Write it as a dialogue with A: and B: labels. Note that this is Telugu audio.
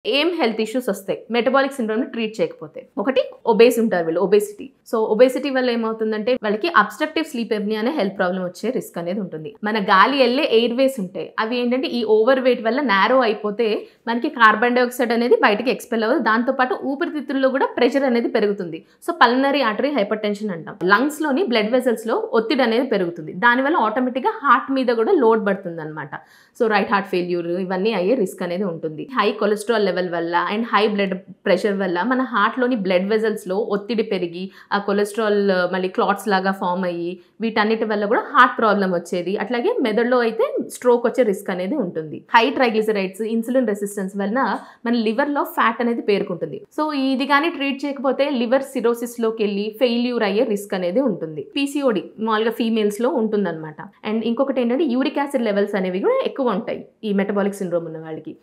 A: ఏం హెల్త్ ఇష్యూస్ వస్తాయి మెటబాలిక్ సిండ్రోమ్ ని ట్రీట్ చేయకపోతే. ఒకటి ఒబేస్ ఉంటారు వీళ్ళు, ఒబేసిటీ. సో ఒబేసిటీ వల్ల ఏమవుతుందంటే వాళ్ళకి అబ్స్ట్రక్టివ్ స్లీప్ ఎప్నియా అనే హెల్త్ ప్రాబ్లం వచ్చే రిస్క్ అనేది ఉంటుంది. మన గాలి వెళ్ళే ఎయిర్ వేస్ ఉంటాయి, అవి ఏంటంటే ఈ ఓవర్ వెయిట్ వల్ల నారో అయిపోతే మనకి కార్బన్ డైఆక్సైడ్ అనేది బయటకి ఎక్స్పెల్ అవ్వదు. దాంతోపాటు ఊపిరితిత్తుల్లో కూడా ప్రెషర్ అనేది పెరుగుతుంది. So pulmonary artery hyper tension అంటాం. లంగ్స్ లోని బ్లడ్ వెజల్స్ లో ఒత్తిడి అనేది పెరుగుతుంది. దానివల్ల ఆటోమేటిక్ గా హార్ట్ మీద కూడా లోడ్ పడుతుంది అనమాట. సో రైట్ హార్ట్ ఫెయిల్యూర్ ఇవన్నీ అయ్యే రిస్క్ అనేది ఉంటుంది. హై కొలెస్ట్రాల్ లెవెల్ వల్ల అండ్ హై బ్లడ్ ప్రెషర్ వల్ల మన హార్ట్లోని బ్లడ్ వెజల్స్లో ఒత్తిడి పెరిగి ఆ కొలెస్ట్రాల్ మళ్ళీ క్లాట్స్ లాగా ఫామ్ అయ్యి వీటన్నిటి వల్ల కూడా హార్ట్ ప్రాబ్లం వచ్చేది. అట్లాగే మెదడులో అయితే స్ట్రోక్ వచ్చే రిస్క్ అనేది ఉంటుంది. హై ట్రైగ్లిసరైడ్స్, ఇన్సులిన్ రెసిస్టెన్స్ వలన మన లివర్లో ఫ్యాట్ అనేది పేరుకుంటుంది. సో ఇది కానీ ట్రీట్ చేయకపోతే లివర్ సిరోసిస్లోకి వెళ్ళి ఫెయిల్యూర్ అయ్యే రిస్క్ అనేది ఉంటుంది. పీసీఓడి మామూలుగా ఫీమేల్స్లో ఉంటుందన్నమాట. అండ్ ఇంకొకటి ఏంటంటే యూరిక్ యాసిడ్ లెవెల్స్ అనేవి కూడా ఎక్కువ ఉంటాయి ఈ మెటబాలిక్ సిండ్రోమ్ ఉన్న వాళ్ళకి.